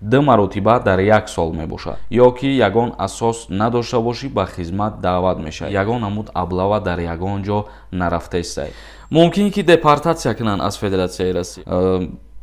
2 маротиба дар 1 сол мебошад, ё ки ягон асос надошта бошӣ ба хизмат даъват мешавӣ. Ягон намуд аблава дар ягон ҷо нарафтаистай. Мумкин ки депортация кунанд аз Федератсияи Россия.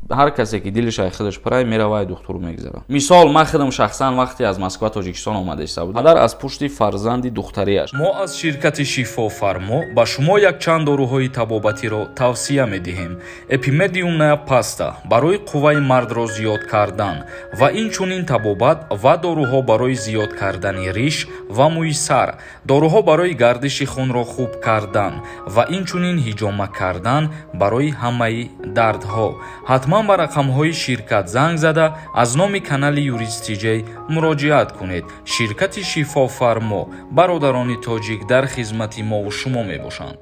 ҳар касе ки дили шайхидаш прай меравад духтур мегзара. Мисол ман худам шахсан вақте аз Москва Тоҷикистон омада истам. Мадар аз пушти фарзанди духтариаш. мо аз ширкати Шифофармо ба шумо якчанд доруҳои табобатиро тавсия медиҳем. Epimedium Nea Pasta барои қувваи мардро зиёд кардан ва инчунин табобат ва доруҳо барои зиёд кардани риш ва мӯи сар, доруҳо барои гардиши хунро хуб кардан ва инчунин ҳиҷома кардан барои ҳамаи дардҳо. ҳатман ба рақамҳои ширкат занг зада аз номи канали Юристиҷей муроҷиат кунед. Ширкати Шифофармо бародарони тоҷик дар хизмати мо шумо мебошанд.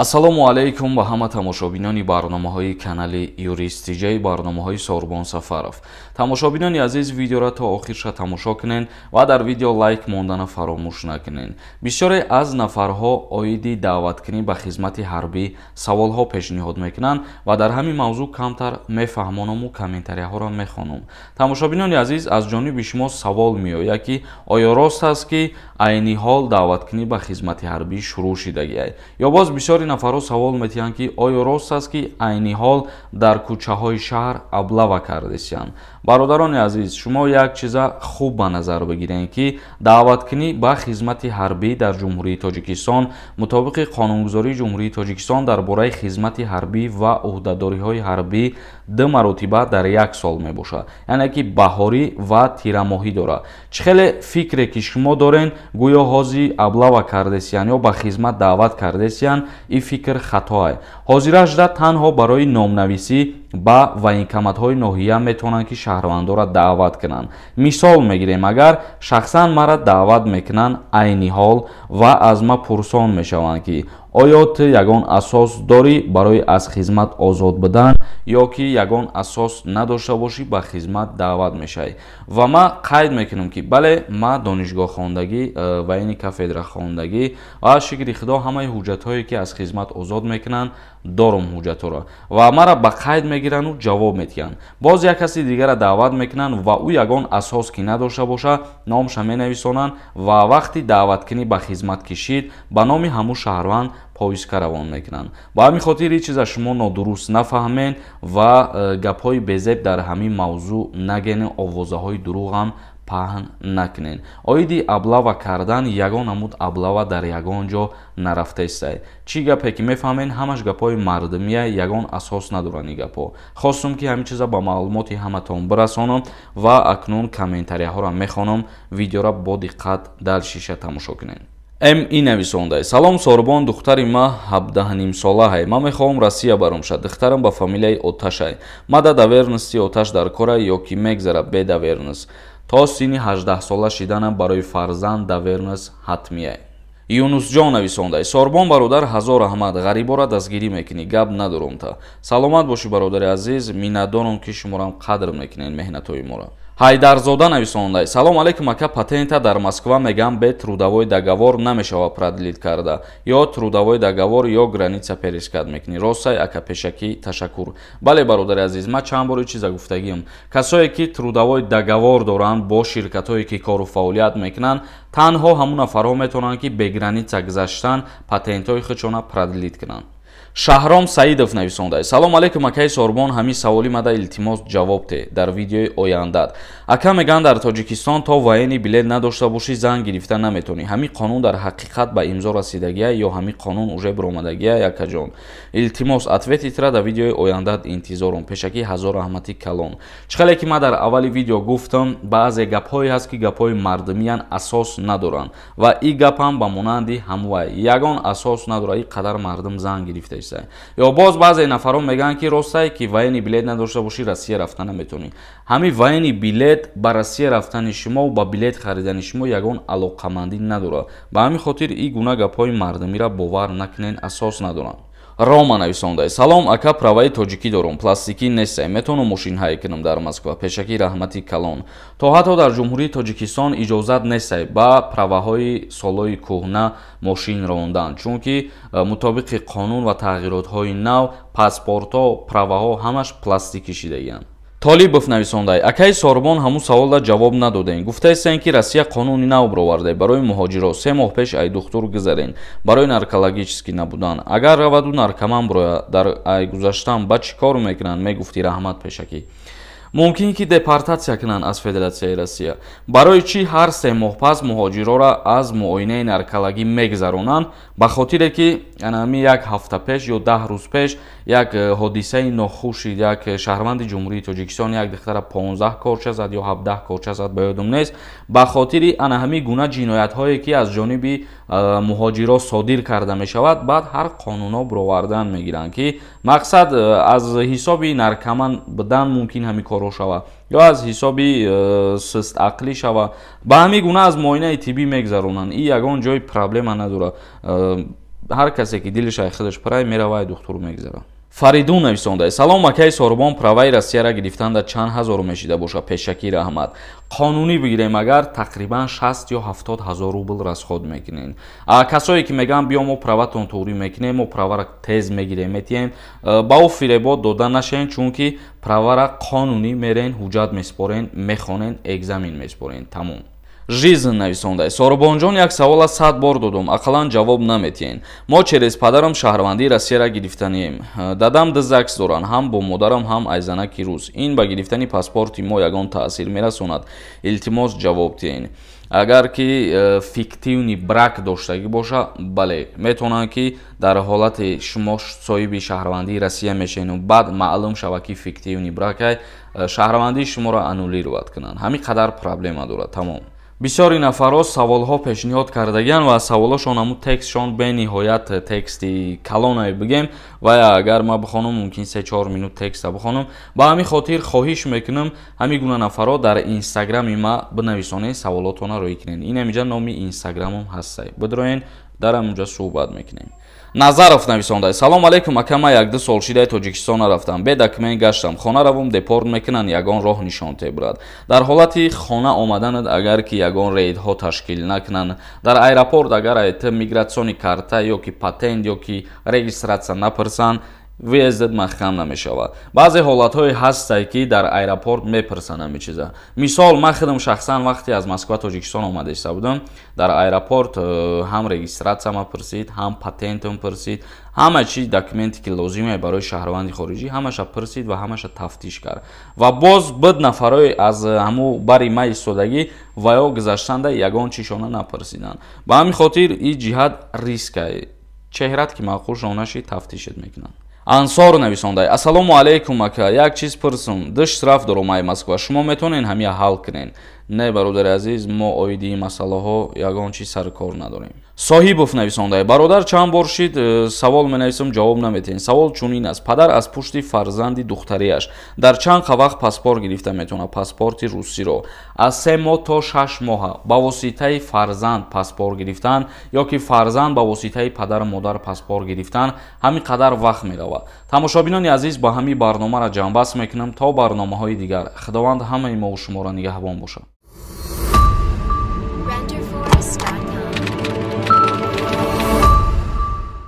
Ассалому алайкум ба ҳама тамошобинони барномаҳои канали Юристиҷей, барномаҳои Сорбон Сафаров. Тамошобинони азиз, видеоро то охирша тамошо кунен ва дар видео лайк мондана фаромӯш накунен. Бисёре аз нафарҳо оиди даъваткунӣ ба хизмати ҳарбӣ саволҳо пешниҳод мекунанд ва дар ҳамин мавзӯъ камтар мефаҳмонаму комментарияҳоро мехонам. Тамошобинони азиз, аз ҷониби шумо савол меояд ки оё рост аст ки айни ҳол даъваткунӣ ба хизмати ҳарбӣ шурӯъ шудагиай? Ё боз бисёри нафаро савол метиҳанд ки оё рост аст ки айни ҳол дар кӯчаҳои шаҳр аблава кардесиянд? Бародарони азиз, шумо як чиза хуб ба назар бигиред ки даъваткунӣ ба хизмати ҳарбӣ дар ҷумҳурии Тоҷикистон мутобиқи қонунгузории ҷумҳурии Тоҷикистон дар бораи хизмати ҳарбӣ ва уҳдадориҳои ҳарбӣ 2 маротиба дар 1 сол мебошад, яъне ки баҳорӣ ва тирамоҳӣ дорад. Чӣ хеле фикре ки шумо дорен гӯё ҳози аблава кардесиянд ё ба хизмат даъват кардесиянд, ин фикр хато аст. Ҳозирашда танҳо барои номнависӣ ба военкоматҳои ноҳия метавонанд ки шаҳрвандоро даъват кунанд. Мисол мегирем, агар шахсан мара даъват мекунанд айни ҳол ва аз ма пурсон мешаванд ки оё ту ягон асос дорӣ барои аз хизмат озод будан ё ки ягон асос надошта бошӣ ба хизмат даъват мешавӣ. Ва ман қайд мекунам ки бале ман донишгоҳ хондагӣ, воени кафедра хондагӣ ва шукри худо ҳамаи ҳуҷҷатҳое ки аз хизмат озод мекунанд дорум ҳуҷҷатҳоро ва мара ба қайд мегирану ҷавоб метиҳанд. Боз як каси дигара даъват мекунанд ва ӯ ягон асос ки надошта боша номаша менависонанд ва вақти даъваткунӣ ба хизмат кишид ба номи ҳамун шаҳрванд повиска равон мекунанд. Ба ҳамин хотир ин чиза шумо нодуруст нафаҳмен ва гапҳои безеб дар ҳамин мавзӯъ нагӯен, овозаҳои дурӯғам паҳн накунен. Оиди аблава кардан ягон намуд аблава дар ягон ҷо нарафтаистай. Чӣ гапе ки мефаҳмен ҳамаш гапҳои мардумия, ягон асос надоранд ин гапҳо. Хостум ки ҳамин чиза ба маълумоти ҳаматон бирасонам ва акнун комментарияҳоро мехонам. Видеоро бо диққат дар шиша тамошо кунед. МИ нависондай: салом Сорбон, духтари ма 17 солаҳай. Ман мехоҳам Россия баром шад. Духтарам ба фамилияи Оташай. Мада давернисти Оташ дар кора ё ки мегзара бе давернис. То синни 18 сола шиданам барои фарзанд давернис ҳатмияй. Юнусҷон нависондай: Сорбон бародар, ҳазор раҳмат, ғарибора дастгирӣ мекунӣ, гап надорум та. Саломат бошӣ бародари азиз, миннатдорам ки шуморам қадр мекунед меҳнатҳои моро. Ҳайдарзода нависондай: салом алейкум ака, патента дар Москва мегам бе трудовой договор намешава продлит карда, ё трудовой договор ё граница перескад мекунӣ. Ростай ака, пешакӣ ташаккур. Бале бародари азиз, ман чанд бори чиза гуфтагиам. Касое ки трудовой договор доранд бо ширкатҳое ки кору фаъолият мекунанд, танҳо ҳамун нафарҳо метавонанд ки бе граница гузаштан патентҳои худшона продлит кунанд. Шаҳром Саидов нависондай: салом алейкум акаи Сорбон, ҳамин саволи мада илтимос ҷавоб те дар видеои ояндат. Ака меган дар Тоҷикистон то воени билет надошта бошӣ занг гирифта наметавонӣ. Ҳамин қонун дар ҳақиқат ба имзо расидагия ё ҳамин қонун уже биромадагия якаҷон? Илтимос ответитра дар видеои ояндат интизорум. Пешакӣ ҳазор раҳмати калон. Чӣ хеле ки ман дар аввали видео гуфтам, баъзе гапҳое ҳаст ки гапҳои мардумиян, асос надоранд ва ин гапам ба монанди ҳамвай ягон асос надорад. ин қадар мардум занг гирифта ё боз баъзе нафарон мегӯянд ки ростай ки воени билет надошта бошӣ Россия рафта наметавонӣ. ҳамин воени билет ба Россия рафтани шумо ва ба билет харидани шумо ягон алоқамандӣ надорад. Ба ҳамин хотир ин гуна гапҳои мардумиро бовар накунен, асос надоранд. Рома нависондай: салом ака, праваи тоҷикӣ дорум, пластикӣ нестай, метавонам мошинҳае кунам дар Москва. Пешакӣ раҳмати калон. То ҳатто дар ҷумҳурии Тоҷикистон иҷозат нестай ба праваҳои солҳои кӯҳна мошин рондан, чунки мутобиқи қонун ва тағйиротҳои нав паспортҳо, праваҳо ҳамаш пластикӣ шудагиянд. Толибов нависондай: акай Сорбон ҳамун саволда ҷавоб надодем. Гуфтаистен ки Россия қонуни нав бироварда барои муҳоҷиро 3 моҳ пеш ай духтур гузарен барои наркологически набудан. Агар раваду наркоман бирояд дар ай гузаштан ба чӣ кор мекунанд? Мегуфти Раҳмат Пешакӣ. мумкин ки депортатсия кунанд аз Федератсияи Россия. Барои чӣ ҳар 3 моҳ пас муҳоҷирора аз муоинаи наркологӣ мегзаронанд? Ба хотире ки ами як ҳафта пеш ё 10 рӯз пеш як ҳодисаи нохуши як шаҳрванди ҷумҳурии Тоҷикистон як духтара 15 корча зад ё 17 корча зад ба ёдум нест. Ба хотири ана ҳамин гуна ҷиноятҳое ки аз ҷониби муҳоҷиро содир карда мешавад, баъд ҳар қонуно бировардан мегиранд ки мақсад аз ҳисоби наркоман будан мумкин ҳамин коро шава ё аз ҳисоби суст ақлӣ шава. Ба ҳамин гуна аз муоинаи тиббӣ мегзаронанд. И ягон ҷои проблема надора. ҳар касе ки дилишай худаш прай мерава ай духтур мегзара. Фаридун нависонда: салом, акай Сорбон праваи Россияра гирифтанда чанд ҳазор мешида боша? Пешакӣ Раҳмат. қонунӣ бигирем агар тақрибан 60 ё 70 ҳазор рубл расход мекунем. Касое ки меган биё мо праватон турӣ мекунем, мо правара тез мегирем метием, ба о фиребот дода нашен, чунки правара қонунӣ мерен, ҳуҷҷат меспорен, мехонен, экзамен меспорен. Тамом. Жизн нависонда: Сорбонҷон, як савола 100 бор додум, ақаллан ҷавоб наметиҳен. Мо через падарам шаҳрвандии Россияра гирифтанием. Дадам ду закс доранд, ҳам бо модарам, ҳам айзанаки рус. Ин ба гирифтани паспорти мо ягон таъсир мерасонад? Илтимос ҷавоб диҳен. Агар ки фиктивни брак доштагӣ боша, бале, метавонанд ки дар ҳолати шумо соҳиби шаҳрвандии Россия мешавед, баъд маълум шава ки фиктивни бракай шаҳрвандии шуморо аннулировать кунанд. Ҳамин қадар проблема дорад. Тамом. бисёри нафарҳо саволҳо пешниҳод кардагиянд ва саволошон ҳамун текстшон бениҳоят тексти калоне бигем ва агар ма бихонам мумкин 3-4 минут текста бихонам. Ба ҳамин хотир хоҳиш мекунам ҳамин гуна нафарҳо дар инстаграми ма бинависонед, саволотона рӯй кунед. Ин ҳаминҷа номи инстаграмам ҳастай. Бидроен дар ҳамунҷа суҳбат мекунем. Назаров нависонда: салом алейкум, ака, ма 1-2 сол шидаи Тоҷикистон рафтам, бе документ гаштам, хона равам, депорт мекунанд, ягон роҳ нишонте бурад. Дар ҳолати хона омаданат агар ки ягон рейдҳо ташкил накунанд, дар аэропорт агар айт мигратсиони карта ё ки патент ё ки регистратсия напурсанд, виездат маҳкам намешавад. Баъзе ҳолатҳое ҳастай ки дар аэропорт мепурсанд ҳамин чиза. Мисол, ман худам шахсан вақте аз Москва Тоҷикистон омада иста будам, дар аэропорт ҳам регистратсия мапурсид, ҳам патентам пурсид, ҳама чиз документе ки лозиме барои шаҳрванди хориҷӣ ҳамаша пурсид ва ҳамаша тафтиш кард. Ва боз буд нафарҳое аз ҳамун бари ма истодагӣ ва ё гузаштанда ягон чишона напурсиданд. Ба ҳамин хотир и ҷиҳат рискае. Чеҳрат ки маъқул шонаши тафтишет мекунанд. Ансор нависондай: ассалому алейкум ака, як чиз пурсум, ду штраф дорам ай Москва, шумо метавонед ҳамия ҳал кунед? Не, бародари азиз, мо оиди масъалаҳо ягон чиз сар кор надорем. Соҳибов нависондай: бародар, чанд бор шид савол менависам, ҷавоб наметиҳем. Савол чунин аст: падар аз пушти фарзанди духтариаш дар чанд вақт паспорт гирифта метавонад, паспорти русиро? Аз 3 моҳ то 6 моҳа ба воситаи фарзанд паспорт гирифтан ё ки фарзанд ба воситаи падар модар паспорт гирифтан ҳамин қадар вақт меравад. Тамошобинони азиз, ба ҳамин барномаро ҷамъбаст мекунам то барномаҳои дигар. Худованд ҳамаи мо ва шуморо нигаҳбон бошад.